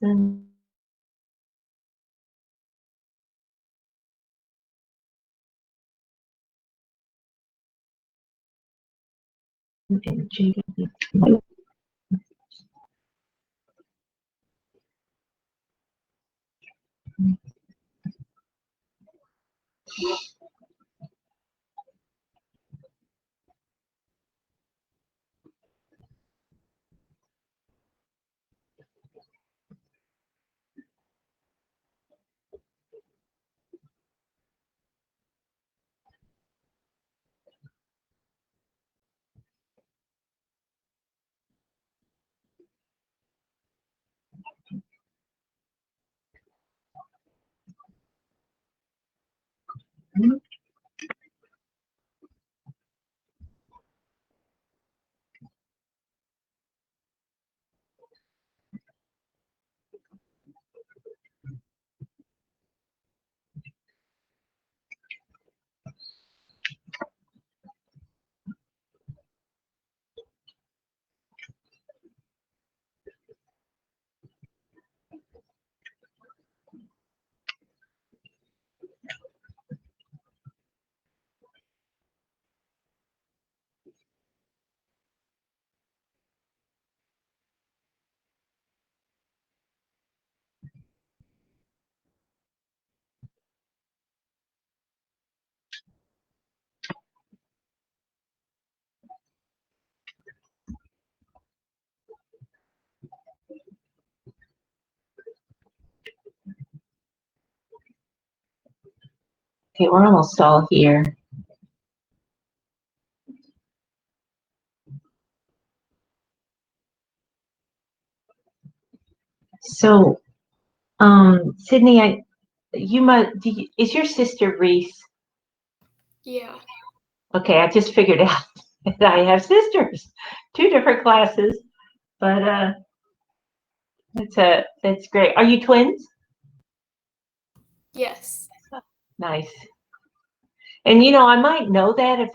Mm. Okay, we're almost all here. So, Sydney, is your sister Reese? Yeah. Okay, I just figured out that I have sisters, 2 different classes, but that's great. Are you twins? Yes. Nice. And I might know that if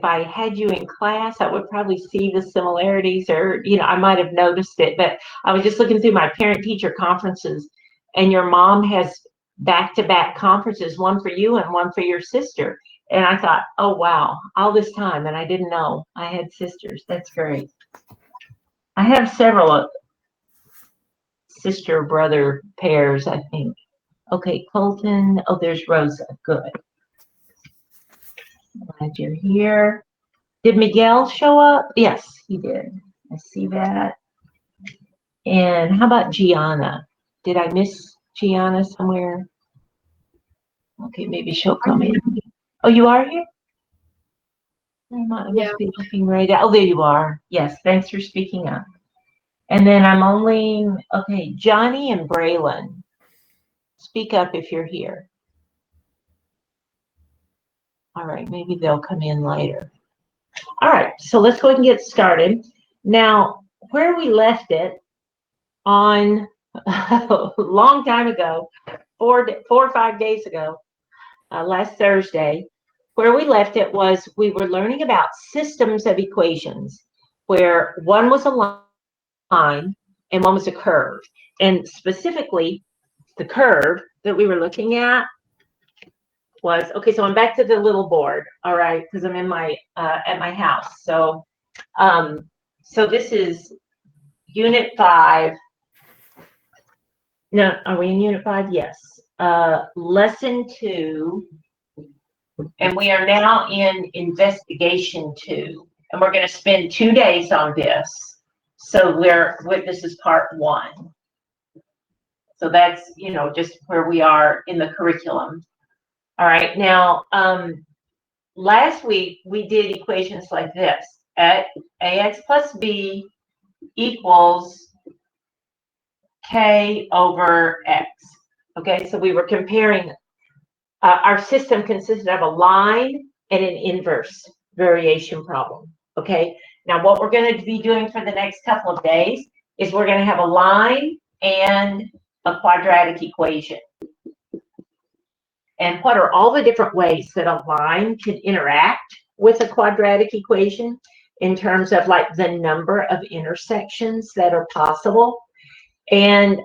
I had you in class, I would probably see the similarities, or I might have noticed it. But I was just looking through my parent-teacher conferences, and your mom has back-to-back conferences, one for you and one for your sister. And I thought, oh wow, all this time, and I didn't know I had sisters. That's great. I have several sister-brother pairs, I think. Okay, Colton. Oh, there's Rosa. Good. Glad you're here. Did Miguel show up? Yes, he did. I see that. And how about Gianna? Did I miss Gianna somewhere? Okay, maybe she'll come in. Oh, you are here? I must be looking right at. Oh, there you are. Yes, thanks for speaking up. And then okay, Johnny and Braylon. Speak up if you're here. All right, maybe they'll come in later. All right, so let's go ahead and get started. Now, where we left it on a long time ago, 4 or 5 days ago, last Thursday, where we left it was we were learning about systems of equations, where one was a line and one was a curve. And specifically, the curve that we were looking at was, okay, so I'm back to the little board, all right, because I'm in my at my house. So this is Unit 5. No, are we in Unit 5? Yes. Lesson 2. And we are now in Investigation 2. And we're going to spend 2 days on this. So this is part 1. So that's, just where we are in the curriculum. All right. Now, last week we did equations like this. Ax plus b equals k over x. Okay, so we were comparing. Our system consisted of a line and an inverse variation problem. Okay, now what we're going to be doing for the next couple of days is we're going to have a line and a quadratic equation. And what are all the different ways that a line can interact with a quadratic equation in terms of like the number of intersections that are possible? And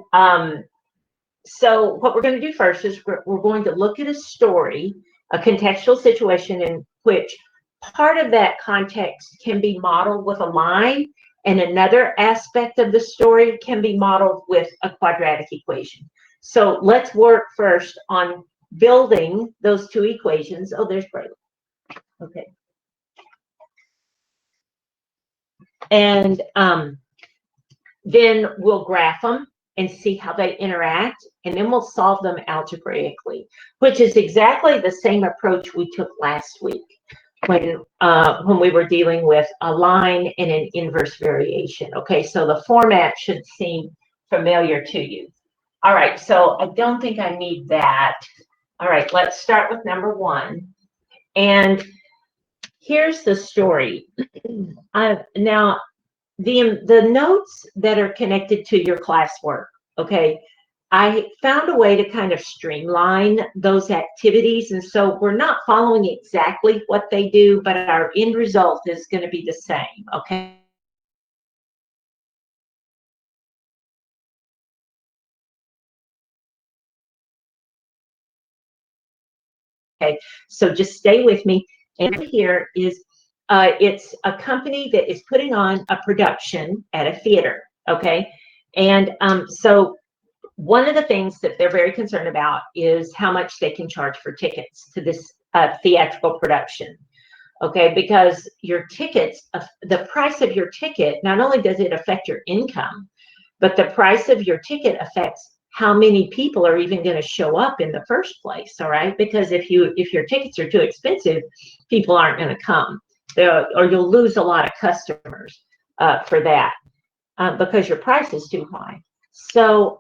so what we're going to do first is we're going to look at a story, a contextual situation in which part of that context can be modeled with a line, and another aspect of the story can be modeled with a quadratic equation. So let's work first on building those two equations. Oh, there's Brayla. Okay. And then we'll graph them and see how they interact, and then we'll solve them algebraically, which is exactly the same approach we took last week when we were dealing with a line and an inverse variation. Okay, so the format should seem familiar to you. All right, so I don't think I need that. All right, let's start with number one. And here's the story. Now, the notes that are connected to your classwork, okay, I found a way to kind of streamline those activities, and so we're not following exactly what they do, but our end result is going to be the same, okay? Okay, so just stay with me. And here is it's a company that is putting on a production at a theater, okay? And so one of the things that they're very concerned about is how much they can charge for tickets to this theatrical production, okay? Because your tickets, the price of your ticket, not only does it affect your income, but the price of your ticket affects how many people are even going to show up in the first place, all right? Because if your tickets are too expensive, people aren't going to come, or you'll lose a lot of customers for that because your price is too high. So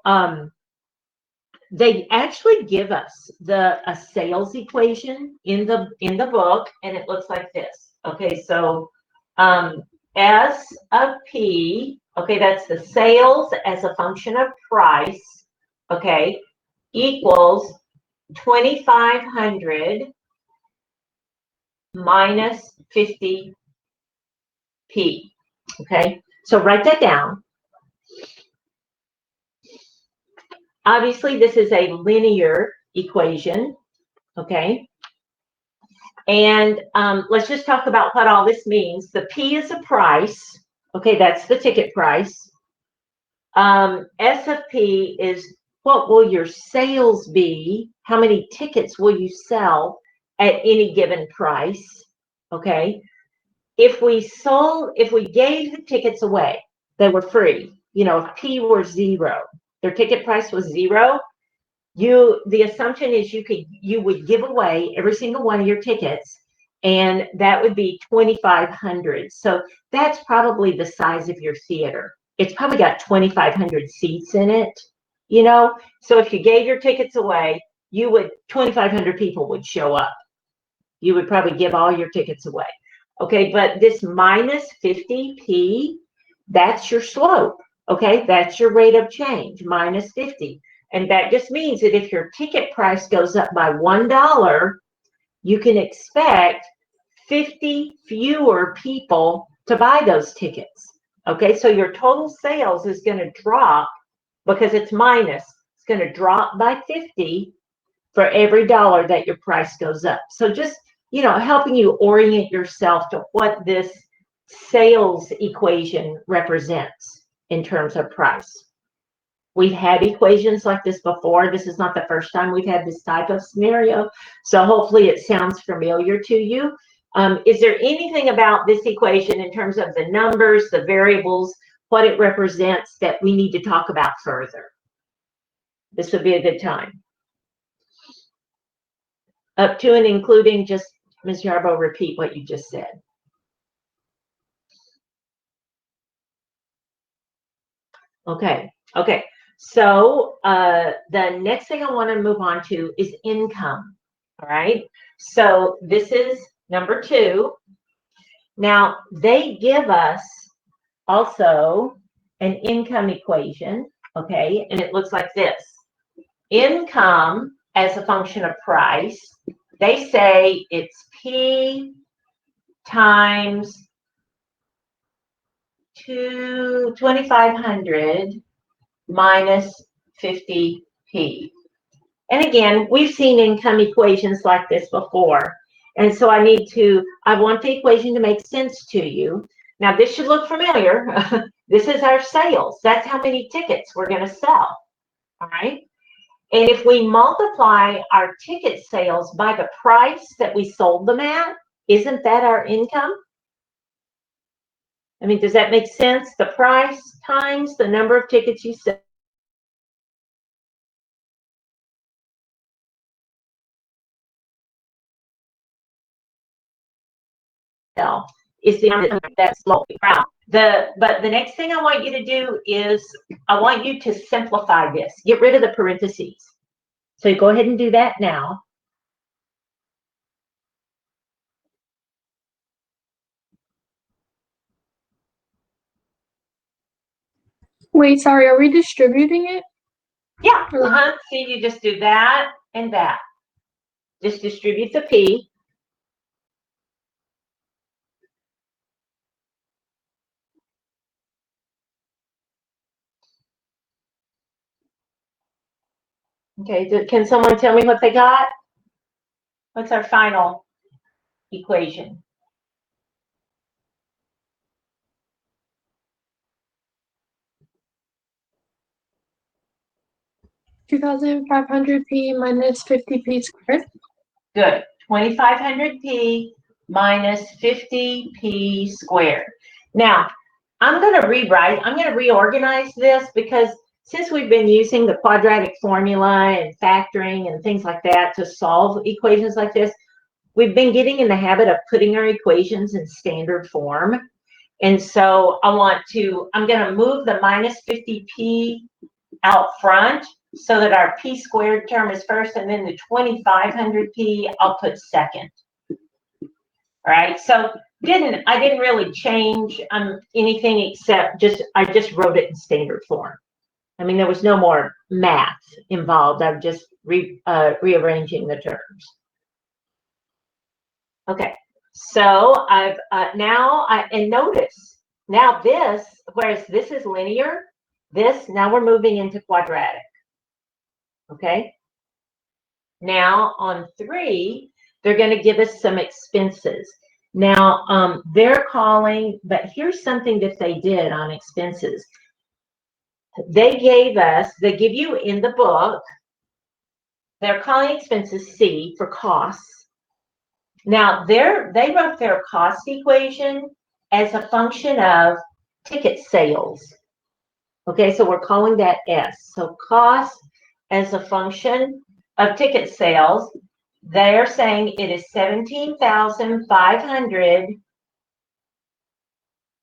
they actually give us a sales equation in the book, and it looks like this. Okay, so S of P, okay, that's the sales as a function of price, okay, equals 2,500 minus 50P. Okay, so write that down. Obviously, this is a linear equation, okay? And let's just talk about what all this means. The P is a price, okay? That's the ticket price. S of P is what will your sales be? How many tickets will you sell at any given price, okay? If we gave the tickets away, they were free. You know, if P were 0, their ticket price was 0, the assumption is you would give away every single one of your tickets, and that would be 2,500. So that's probably the size of your theater. It's probably got 2,500 seats in it, you know? So if you gave your tickets away, 2,500 people would show up. You would probably give all your tickets away. Okay, but this minus 50P, that's your slope. Okay, that's your rate of change, minus 50. And that just means that if your ticket price goes up by $1, you can expect 50 fewer people to buy those tickets. Okay, so your total sales is going to drop because it's minus. It's going to drop by 50 for every dollar that your price goes up. So just, you know, helping you orient yourself to what this sales equation represents in terms of price. We've had equations like this before. This is not the first time we've had this type of scenario. So hopefully it sounds familiar to you. Is there anything about this equation in terms of the numbers, the variables, what it represents that we need to talk about further? This would be a good time. Up to and including, just Ms. Yarbo, repeat what you just said. Okay. So the next thing I want to move on to is income. All right. So this is number 2. Now they give us also an income equation. Okay. And it looks like this. Income as a function of price. They say it's P times 2,500 minus 50p. And again, we've seen income equations like this before. And so I want the equation to make sense to you. Now, this should look familiar. This is our sales. That's how many tickets we're going to sell. All right. And if we multiply our ticket sales by the price that we sold them at, isn't that our income? I mean, does that make sense? The price times the number of tickets you sell. Is the amount that's slowly around. But the next thing I want you to do is I want you to simplify this. Get rid of the parentheses. So go ahead and do that now. Wait, sorry, are we distributing it? Yeah. See, you just do that and that. Just distribute the P. Okay, can someone tell me what they got? What's our final equation? $2,500p minus 50p squared. Good. 2,500p minus 50p squared. Now, I'm going to reorganize this because since we've been using the quadratic formula and factoring and things like that to solve equations like this, we've been getting in the habit of putting our equations in standard form. And so I'm going to move the minus 50p out front so that our p squared term is first, and then the 2,500p I'll put second. All right, so I didn't really change anything except I just wrote it in standard form. I mean, there was no more math involved. I'm just rearranging the terms. Okay, so I've and notice now this, whereas this is linear, now we're moving into quadratic. Okay. Now on 3, they're going to give us some expenses. Now they're calling, but here's something that they did on expenses. They give you in the book, they're calling expenses C for costs. Now they wrote their cost equation as a function of ticket sales. Okay, so we're calling that S. So cost as a function of ticket sales, they're saying it is 17,500.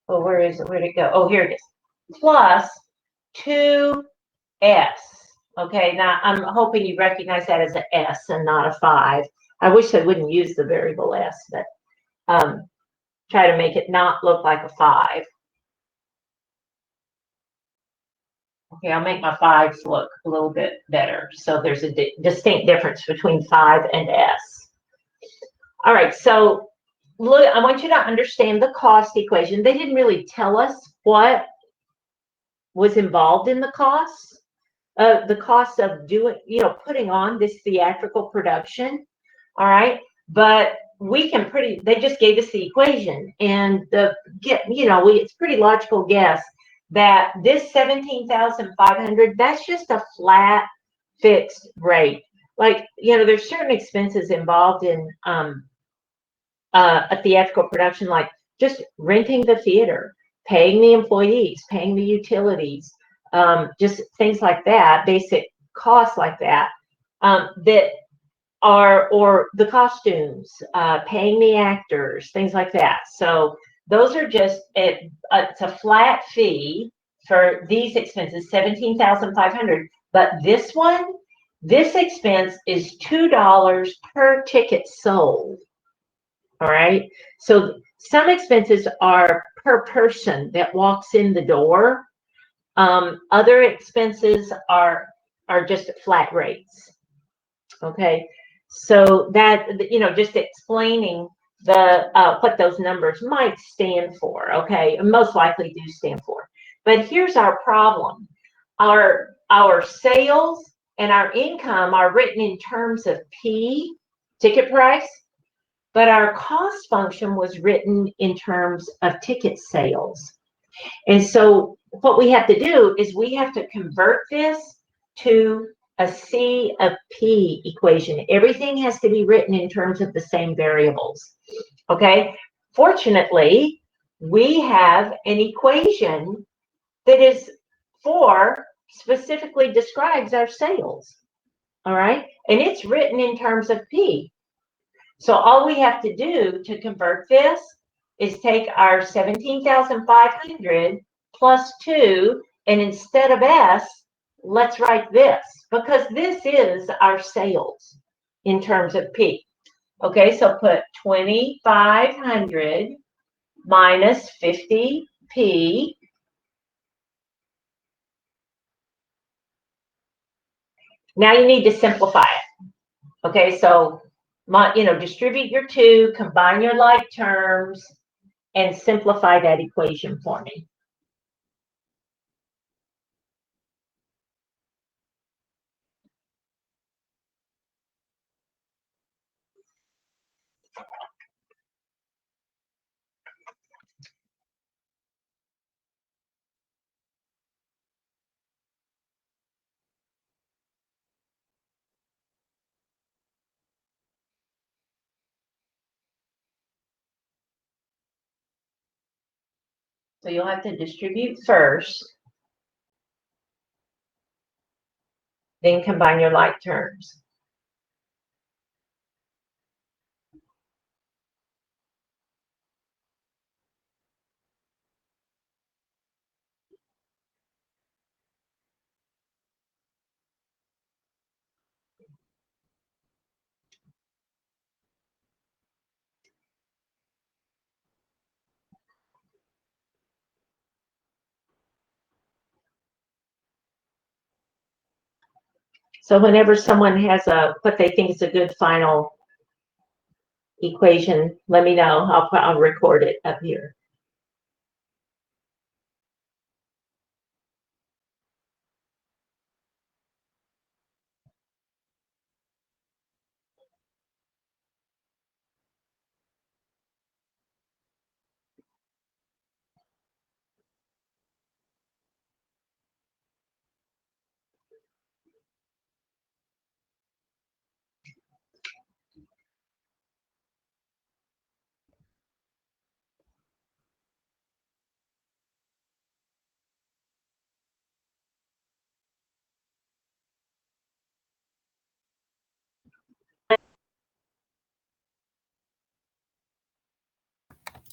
Oh, where is it? Where'd it go? Oh, here it is. Plus 2S. Okay, now I'm hoping you recognize that as an S and not a 5. I wish they wouldn't use the variable S, but try to make it not look like a 5. Okay, I'll make my 5s look a little bit better. So there's a distinct difference between 5 and S. All right, so look, I want you to understand the cost equation. They didn't really tell us what was involved in the costs. The cost of putting on this theatrical production. All right, but they just gave us the equation, and it's pretty logical guess that this 17,500, that's just a flat fixed rate. Like, there's certain expenses involved in a theatrical production, like just renting the theater, paying the employees, paying the utilities, just things like that, basic costs like that, or the costumes, paying the actors, things like that. So those are just, it's a flat fee for these expenses, 17,500. But this expense is $2 per ticket sold. All right. So some expenses are per person that walks in the door. Other expenses are just flat rates. Okay. So that, just explaining what those numbers might stand for. Okay. Most likely do stand for. But here's our problem. our sales and our income are written in terms of P, ticket price, but our cost function was written in terms of ticket sales. And so what we have to do is we have to convert this to a C of P equation. Everything has to be written in terms of the same variables. Okay? Fortunately, we have an equation that is specifically describes our sales. All right? And it's written in terms of P. So all we have to do to convert this is take our 17,500 plus 2, and instead of S, let's write this, because this is our sales in terms of P. Okay, so put 2,500 minus 50P. Now you need to simplify it. Okay, so distribute your 2, combine your like terms, and simplify that equation for me. So you'll have to distribute first, then combine your like terms. So whenever someone has what they think is a good final equation, let me know. I'll record it up here.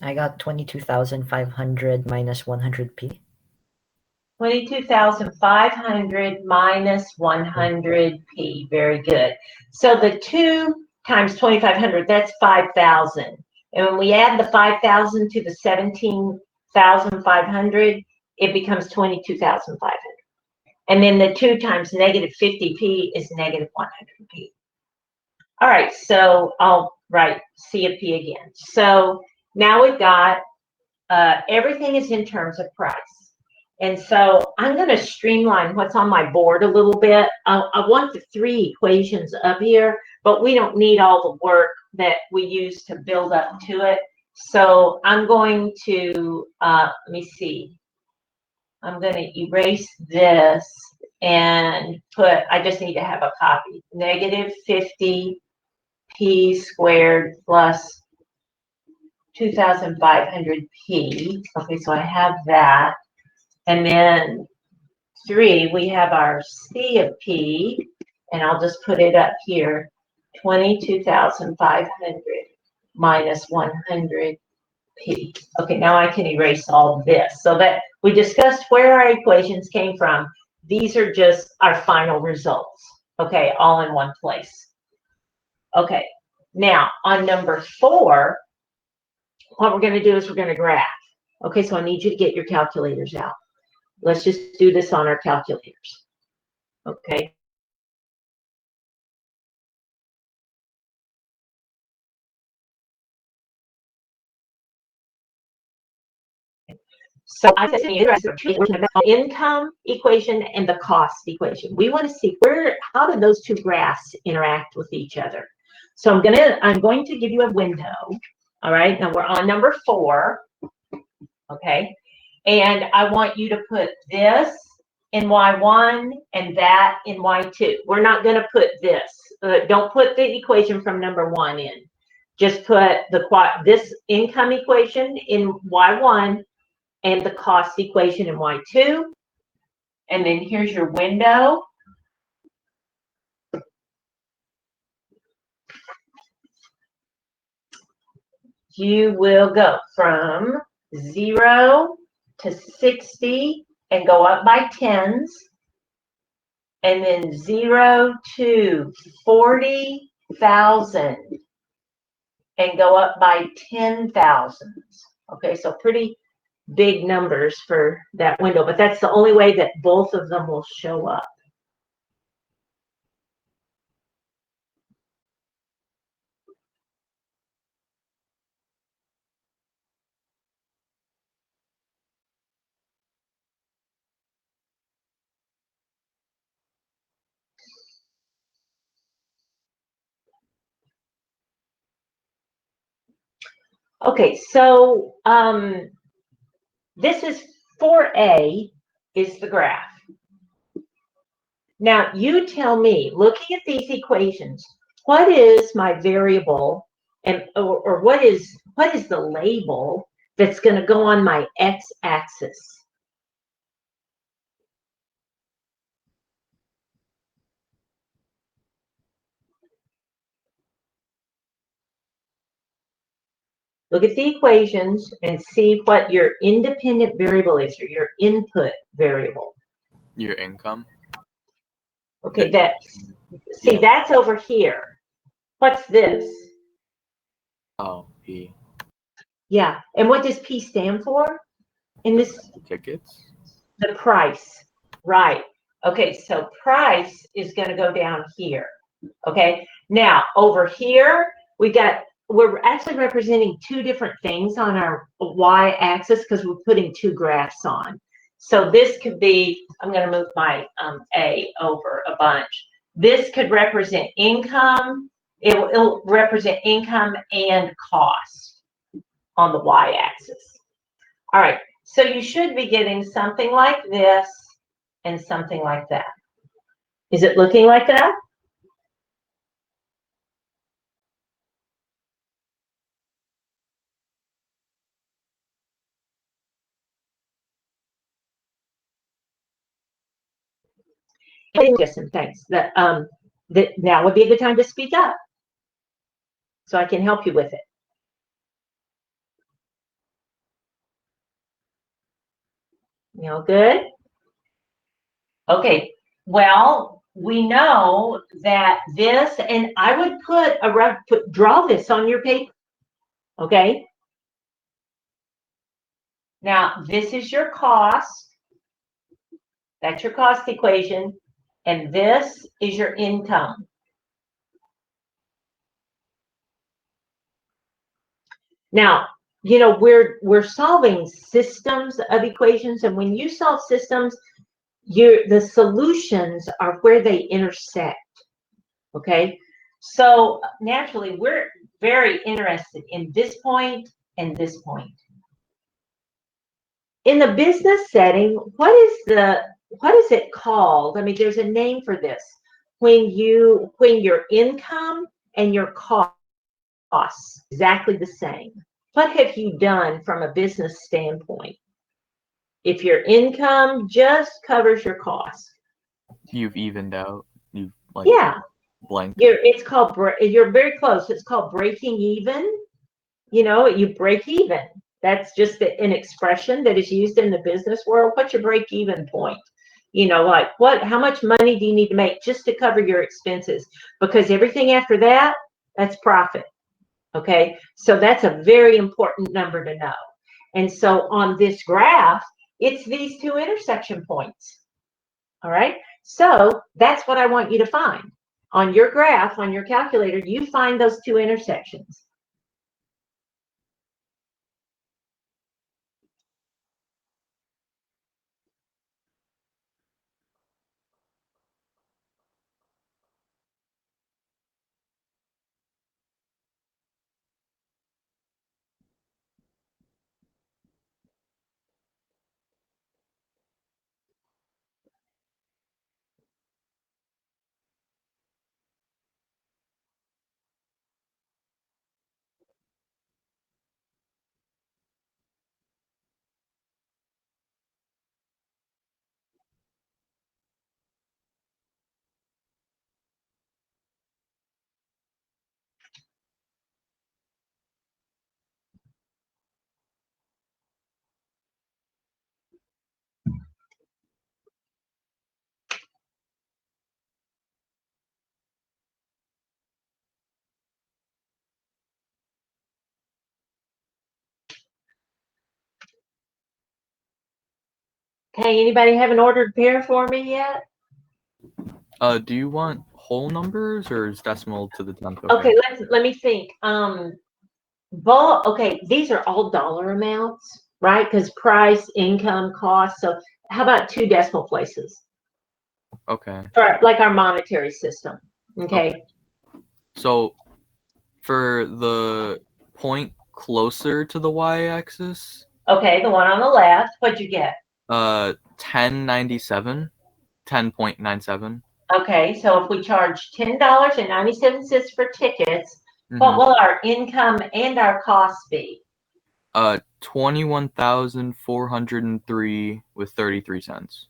I got 22,500 minus 100p. 22,500 minus 100p. Very good. So the 2 times 2,500, that's 5,000. And when we add the 5,000 to the 17,500, it becomes 22,500. And then the 2 times negative 50p is negative 100p. All right, so I'll write C of P again. So now we've got everything is in terms of price. And so I'm going to streamline what's on my board a little bit. I want the 3 equations up here, but we don't need all the work that we use to build up to it. So I'm going to, let me see. I'm going to erase this and I just need to have a copy. Negative 50p squared plus 2,500p. Okay, so I have that. And then 3, we have our C of P, and I'll just put it up here, 22,500 minus 100p. Okay, now I can erase all this. So that we discussed where our equations came from. These are just our final results. Okay, all in one place. Okay, now on number 4, what we're going to do is we're going to graph. Okay, so I need you to get your calculators out. Let's just do this on our calculators. Okay. So I said, the income equation and the cost equation. We want to see how do those two graphs interact with each other. So I'm going to give you a window. All right, now we're on number 4. Okay, and I want you to put this in Y1 and that in Y2. We're not going to put this. Don't put the equation from number 1 in. Just put this income equation in Y1 and the cost equation in Y2. And then here's your window. You will go from 0 to 60 and go up by tens. And then 0 to 40,000 and go up by 10,000. Okay, so pretty big numbers for that window, but that's the only way that both of them will show up. Okay, so this is 4A is the graph. Now you tell me, looking at these equations, what is my variable or what is the label that's going to go on my x-axis? Look at the equations and see what your independent variable is, or your input variable. Your income. Okay, that's over here. What's this? Oh, P. Yeah, and what does P stand for? In this? Tickets. The price, right. Okay, so price is going to go down here. Okay, now over here, we're actually representing two different things on our y-axis because we're putting two graphs on. So this could be, I'm going to move my A over a bunch. This could represent income. It'll represent income and cost on the y-axis. All right, so you should be getting something like this and something like that. Is it looking like that? Justin, thanks. That now would be a good time to speak up so I can help you with it. You know, good? Okay, well, we know that this, and I would draw this on your paper, okay? Now, this is your cost. That's your cost equation. And this is your income. Now, you know, we're solving systems of equations, and when you solve systems, the solutions are where they intersect. Okay, so naturally we're very interested in this point and this point. In the business setting, what is it called? I mean, there's a name for this. When your income and your costs exactly the same. What have you done from a business standpoint? If your income just covers your costs, You've evened out. You've blanked. You're very close. It's called breaking even. You know, you break even. That's just an expression that is used in the business world. What's your break even point? You know, like how much money do you need to make just to cover your expenses? Because everything after that, that's profit. Okay, so that's a very important number to know. And so on this graph, it's these two intersection points. All right, so that's what I want you to find. On your graph, on your calculator, you find those two intersections. Okay, anybody have an ordered pair for me yet? Do you want whole numbers or is decimal to the 10th? Okay, let me think. Okay, these are all dollar amounts, right? Because price, income, cost. So how about 2 decimal places? Okay. For like our monetary system. Okay. So for the point closer to the y-axis, Okay, the one on the left, what'd you get? 1097, 10.97. Okay, so if we charge $10.97 for tickets, what Mhm. will our income and our costs be? 21,403 with 33 cents.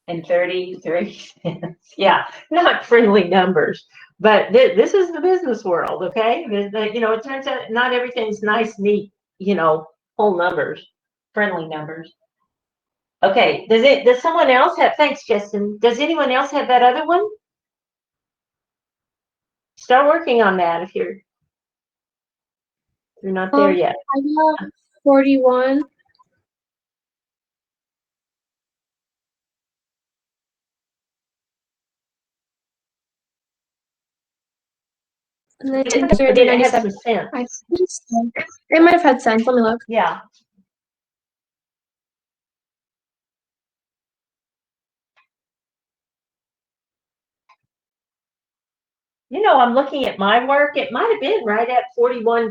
And 33 cents. Yeah, not friendly numbers, but this is the business world, okay? You know, it turns out not everything's nice, neat, you know, whole numbers, friendly numbers. Okay, does someone else have, thanks, Justin. Does anyone else have that other one? Start working on that if you're not there yet. I got 41. And then Did it have some 97. sense? I think so. It might have had sense. Let me look. Yeah. You know, I'm looking at my work. It might have been right at $41.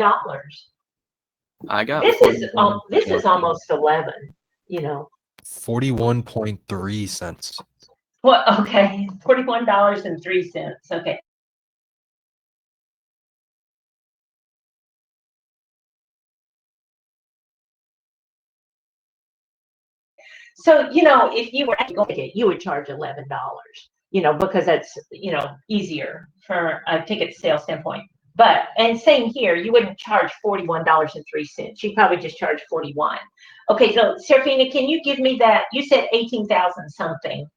I got This is 41. almost 11. You know. 41.3 cents. What? Okay, $41.03. Okay. So, you know, if you were actually going to get, you would charge $11, you know, because that's, you know, easier for a ticket sales standpoint. But, and same here, you wouldn't charge $41.03. You probably just charge 41. Okay, so Serafina, can you give me that? You said 18,000 something.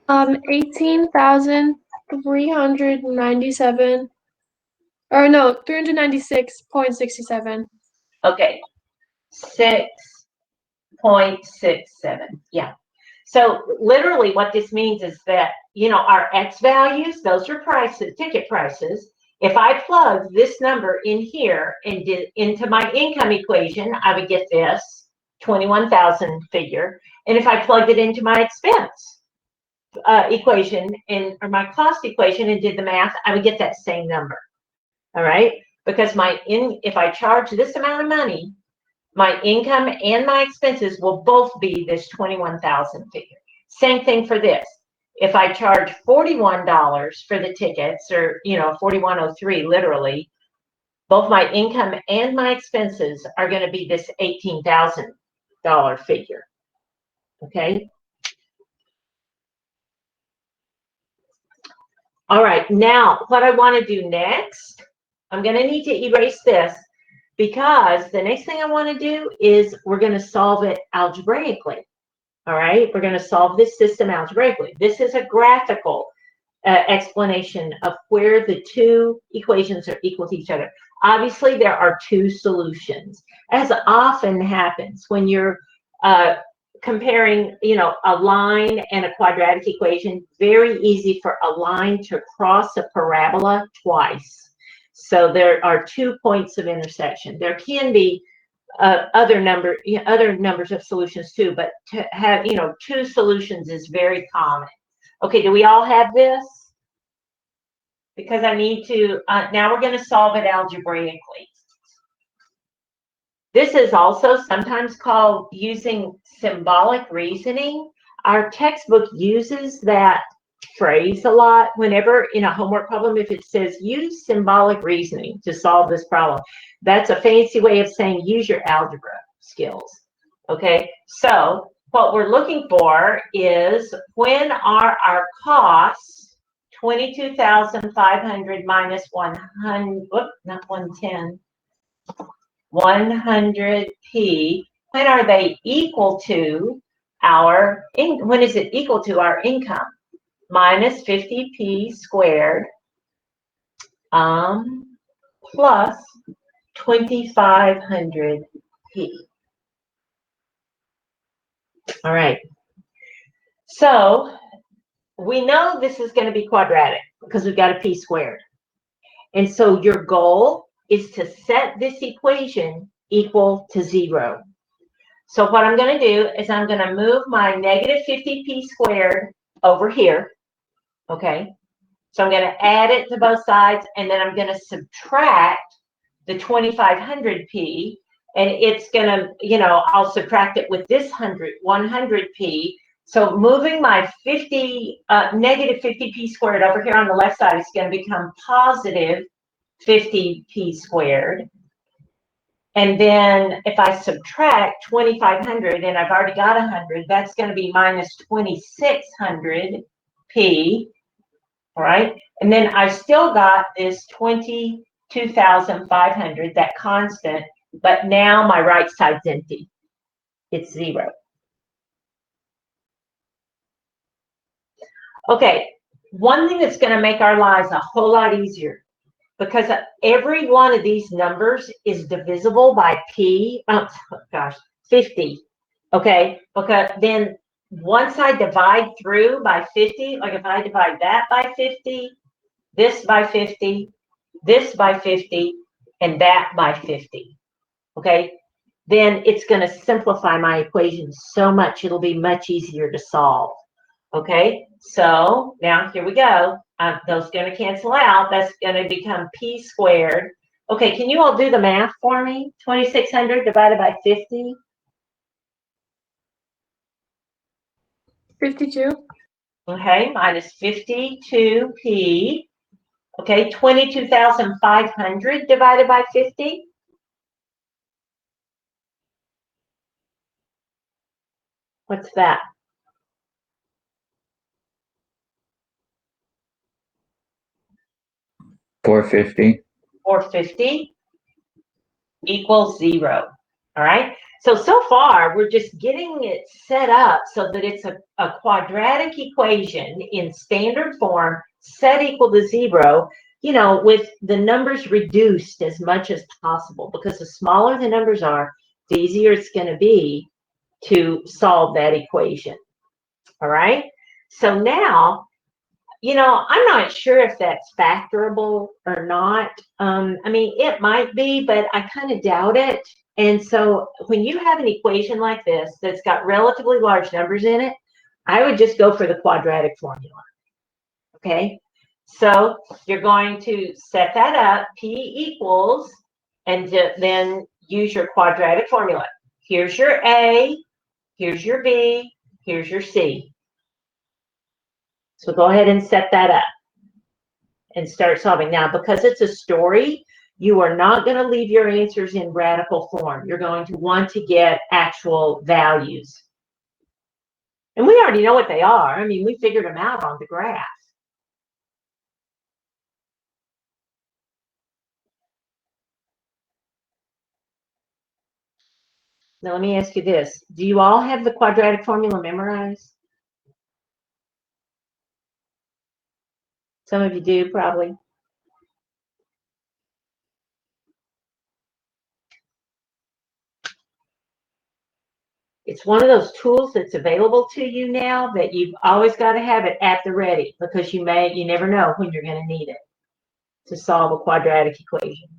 18,397. Or no, 396.67. Okay, 6.67. Yeah. So literally what this means is that, you know, our X values, those are prices, ticket prices. If I plug this number in here and did into my income equation, I would get this 21,000 figure. And if I plugged it into my expense equation or my cost equation and did the math, I would get that same number. All right. Because if I charge this amount of money, my income and my expenses will both be this 21,000 figure. Same thing for this. If I charge $41 for the tickets, or, you know, 4103 literally, both my income and my expenses are going to be this $18,000 figure. Okay. All right. Now, what I want to do next, I'm going to need to erase this, because the next thing I want to do is we're going to solve it algebraically. All right, we're going to solve this system algebraically. This is a graphical explanation of where the two equations are equal to each other. Obviously, there are two solutions, as often happens when you're comparing, you know, a line and a quadratic equation. Very easy for a line to cross a parabola twice. So there are 2 points of intersection. There can be other numbers of solutions too, but to have, you know, 2 solutions is very common. Okay, do we all have this? Because I need to, now we're going to solve it algebraically. This is also sometimes called using symbolic reasoning. Our textbook uses that phrase a lot whenever in a homework problem. If it says use symbolic reasoning to solve this problem, that's a fancy way of saying use your algebra skills. Okay, so what we're looking for is, when are our costs 22,500 minus 100, not 110, 100p, when are they equal to our, when is it equal to our income? Minus 50p squared plus 2,500p. All right. So we know this is going to be quadratic because we've got a p squared. And so your goal is to set this equation equal to 0. So what I'm going to do is I'm going to move my negative 50p squared over here. Okay. So I'm going to add it to both sides, and then I'm going to subtract the 2500p, and it's going to, I'll subtract it with this 100p. So moving my negative 50p squared over here on the left side is going to become positive 50p squared. And then if I subtract 2500, and I've already got 100, that's going to be minus 2600p. All right. And then I've still got this 22,500, that constant, but now my right side's empty. It's 0. Okay. One thing that's going to make our lives a whole lot easier, because every one of these numbers is divisible by p, 50. Okay. Because then once I divide through by 50, like if I divide that by 50, this by 50, this by 50, and that by 50, okay? Then it's going to simplify my equation so much, it'll be much easier to solve, okay? So now here we go. Those going to cancel out. That's going to become p squared. Okay, can you all do the math for me? 2600 divided by 50? 52. Okay, minus 52p. Okay, 22,500 divided by 50. What's that? 450. 450 equals 0. All right. So far, we're just getting it set up so that it's a quadratic equation in standard form, set equal to 0, with the numbers reduced as much as possible, because the smaller the numbers are, the easier it's going to be to solve that equation. All right. So now, I'm not sure if that's factorable or not. I mean, it might be, but I kind of doubt it. And so when you have an equation like this that's got relatively large numbers in it, I would just go for the quadratic formula. Okay? So you're going to set that up, p equals, and then use your quadratic formula. Here's your A, here's your B, here's your C. So go ahead and set that up and start solving. Now, because it's a story, you are not going to leave your answers in radical form. You're going to want to get actual values. And we already know what they are. I mean, we figured them out on the graph. Now, let me ask you this. Do you all have the quadratic formula memorized? Some of you do, probably. It's one of those tools that's available to you now that you've always got to have it at the ready, because you never know when you're going to need it to solve a quadratic equation.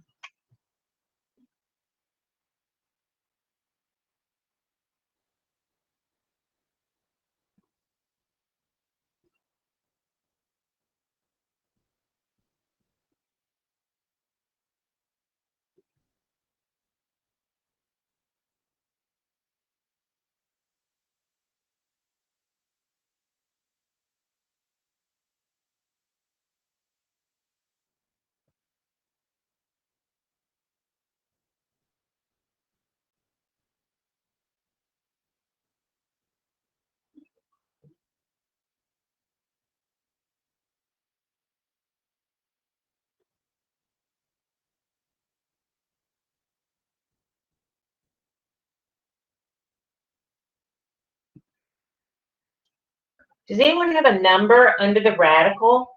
Does anyone have a number under the radical?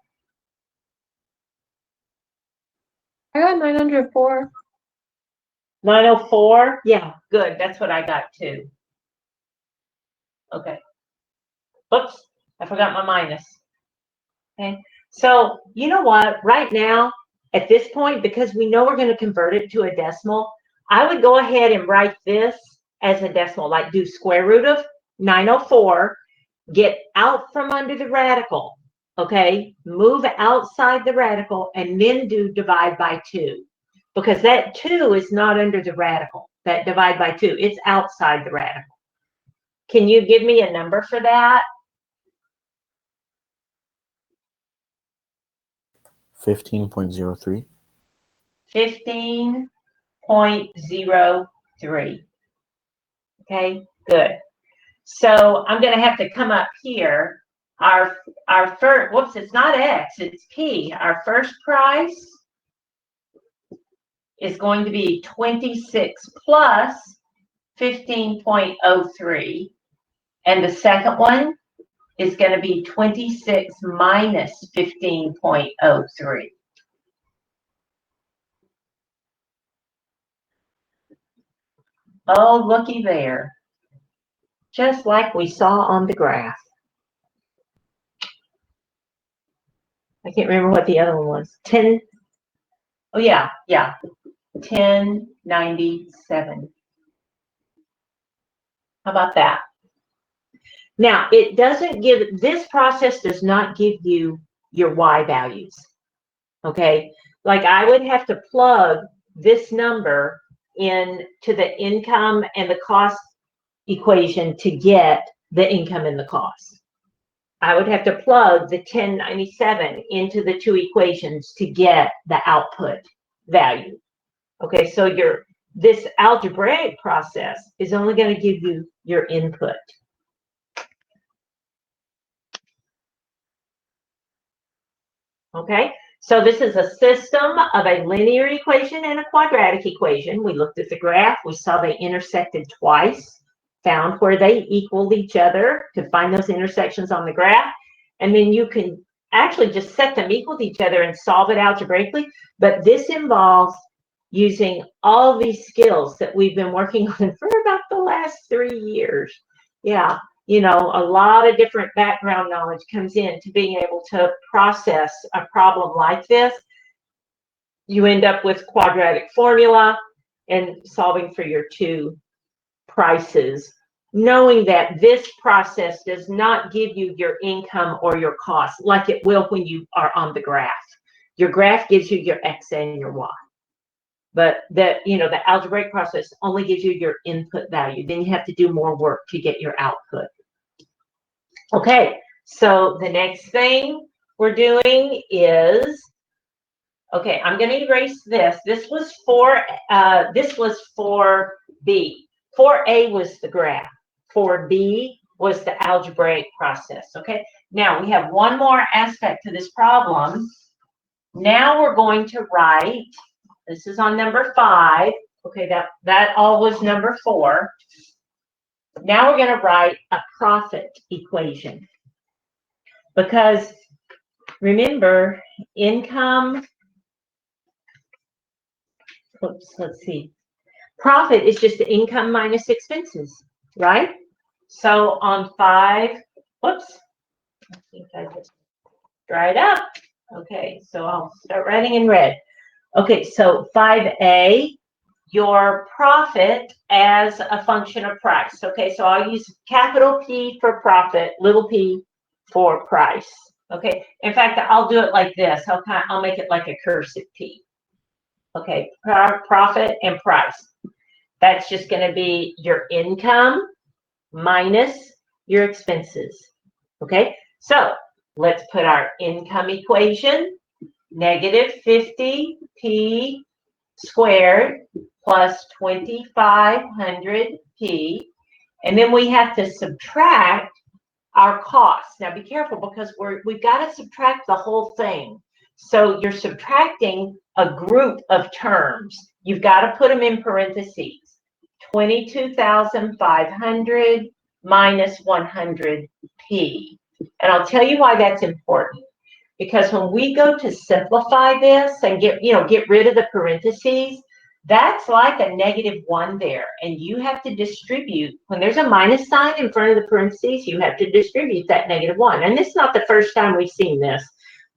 I got 904. 904? Yeah, good. That's what I got too. Okay. Oops, I forgot my minus. Okay. So you know what? Right now, at this point, because we know we're going to convert it to a decimal, I would go ahead and write this as a decimal, like do square root of 904, get out from under the radical, okay? Move outside the radical and then do divide by 2, because that 2 is not under the radical, that divide by 2. It's outside the radical. Can you give me a number for that? 15.03. 15.03. Okay, good. So I'm going to have to come up here. Our first, whoops, it's not X, it's P. Our first price is going to be 26 plus 15.03. And the second one is going to be 26 minus 15.03. Oh, looky there. Just like we saw on the graph. I can't remember what the other one was. 10. Oh, yeah. 1097. How about that? Now, it doesn't give, this process does not give you your Y values. Okay? Like I would have to plug this number into the income and the cost equation to get the income and the cost. I would have to plug the 1097 into the two equations to get the output value. Okay, so this algebraic process is only going to give you your input. Okay, so this is a system of a linear equation and a quadratic equation. We looked at the graph. We saw they intersected twice, found where they equaled each other, could find those intersections on the graph, and then you can actually just set them equal to each other and solve it algebraically. But this involves using all these skills that we've been working on for about the last 3 years. Yeah, you know, a lot of different background knowledge comes in to being able to process a problem like this. You end up with quadratic formula and solving for your two prices, knowing that this process does not give you your income or your cost like it will when you are on the graph. Your graph gives you your X and your Y. But the algebraic process only gives you your input value. Then you have to do more work to get your output. Okay, so the next thing we're doing is, okay, I'm going to erase this. This was for B. 4A was the graph. 4B was the algebraic process. Okay, now we have one more aspect to this problem. Now we're going to write, this is on number 5. Okay, that all was number 4. Now we're going to write a profit equation. Because remember, income, let's see. Profit is just the income minus expenses, right? So on 5, whoops, I think I just dried up. Okay, so I'll start writing in red. Okay, so 5A, your profit as a function of price. Okay, so I'll use capital P for profit, little p for price. Okay, in fact, I'll do it like this. I'll make it like a cursive P. Okay, profit and price. That's just going to be your income minus your expenses. Okay, so let's put our income equation. Negative 50p squared plus 2500p. And then we have to subtract our costs. Now be careful because we've got to subtract the whole thing. So you're subtracting a group of terms. You've got to put them in parentheses. 22,500 minus 100p. And I'll tell you why that's important. Because when we go to simplify this and get rid of the parentheses, That's like a -1 there, and you have to distribute. When there's a minus sign in front of the parentheses, you have to distribute that -1. And this is not the first time we've seen this,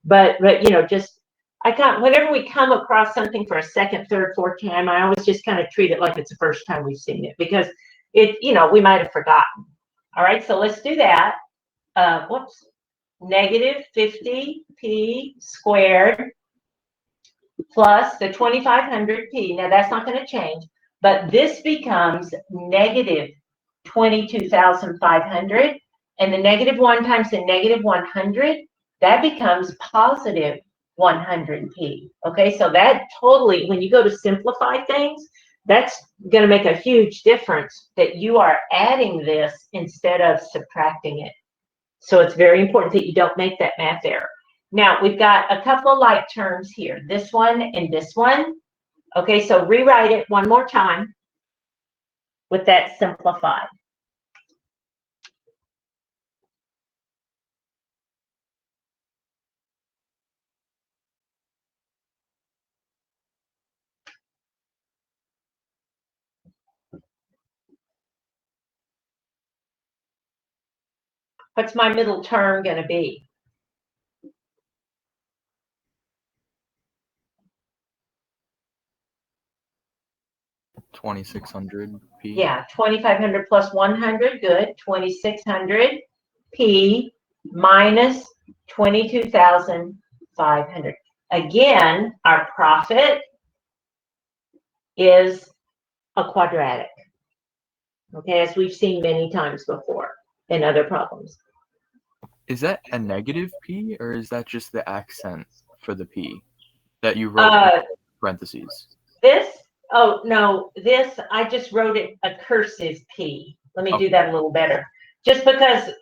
but you know, just whenever we come across something for a second, third, fourth time, I always just kind of treat it like it's the first time we've seen it, because we might have forgotten. All right, so let's do that. Whoops, -50p squared plus the 2500p. Now that's not going to change, but this becomes -22,500, and the -1 times the -100, that becomes +100p. Okay, so that totally, when you go to simplify things, that's going to make a huge difference that you are adding this instead of subtracting it. So it's very important that you don't make that math error. Now, we've got a couple of like terms here, this one and this one. Okay, so rewrite it one more time with that simplified. What's my middle term going to be? $2,600p. Yeah, 2500 plus 100, good. 2600p minus 22,500. Again, our profit is a quadratic. Okay, as we've seen many times before in other problems. Is that a negative p, or is that just the accent for the p that you wrote in parentheses? Oh no, this, I just wrote it a cursive P. Let me do that a little better. Just because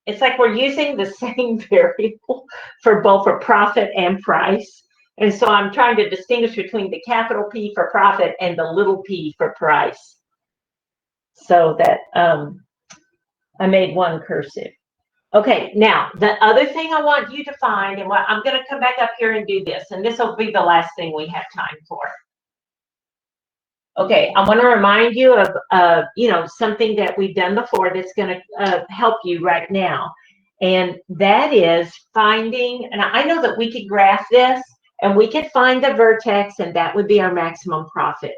it's like we're using the same variable for both a profit and price. And so I'm trying to distinguish between the capital P for profit and the little p for price. So that I made one cursive. Okay, now the other thing I want you to find, and I'm going to come back up here and do this, and this will be the last thing we have time for. Okay, I want to remind you of something that we've done before that's going to help you right now, and that is finding. And I know that we could graph this, and we could find the vertex, and that would be our maximum profit.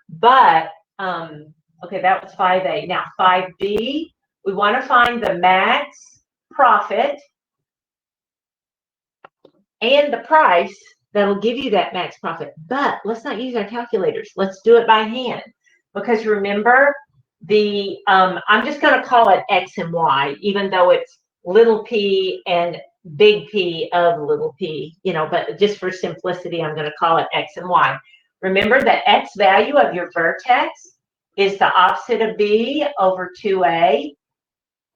But okay, that was 5A. Now 5B, we want to find the max profit and the price that'll give you that max profit. But let's not use our calculators. Let's do it by hand. Because remember, I'm just going to call it X and Y, even though it's little p and big P of little p, but just for simplicity, I'm going to call it X and Y. Remember, the X value of your vertex is the opposite of B over 2A,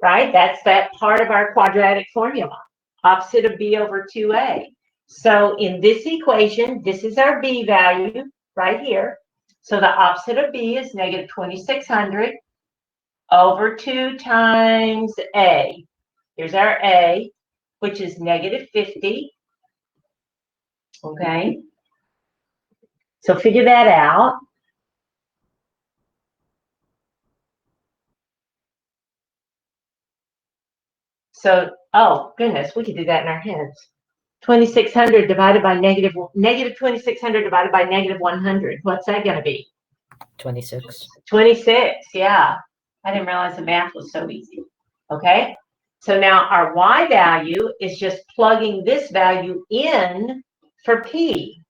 right? That's that part of our quadratic formula, opposite of B over 2A. So in this equation, this is our B value right here. So the opposite of B is -2600 over 2 times A. Here's our A, which is -50. Okay. So figure that out. So, oh goodness, we could do that in our heads. 2600 divided by negative 2600 divided by -100. What's that going to be? 26. 26, yeah. I didn't realize the math was so easy. Okay, so now our Y value is just plugging this value in for P.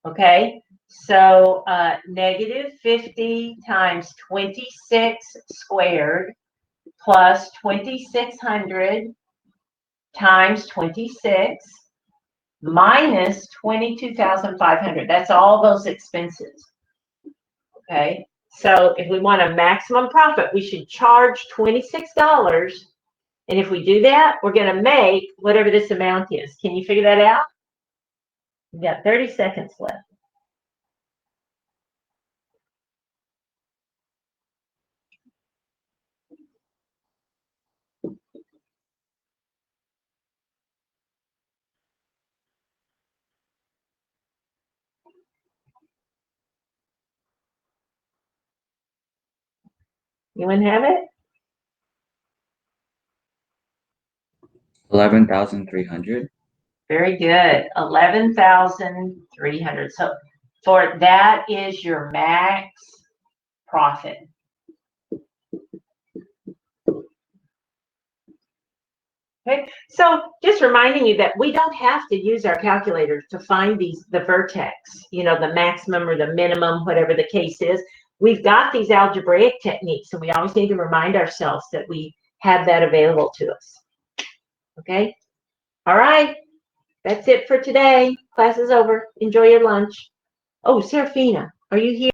Okay, so -50 times 26 squared plus 2600 times 26 minus 22,500. That's all those expenses. Okay, so if we want a maximum profit, we should charge $26. And if we do that, we're going to make whatever this amount is. Can you figure that out? We've got 30 seconds left. Anyone have it? 11,300. Very good. 11,300. So for that is your max profit. Okay, so just reminding you that we don't have to use our calculator to find the vertex, you know, the maximum or the minimum, whatever the case is. We've got these algebraic techniques, and we always need to remind ourselves that we have that available to us. Okay? All right. That's it for today. Class is over. Enjoy your lunch. Oh, Serafina, are you here?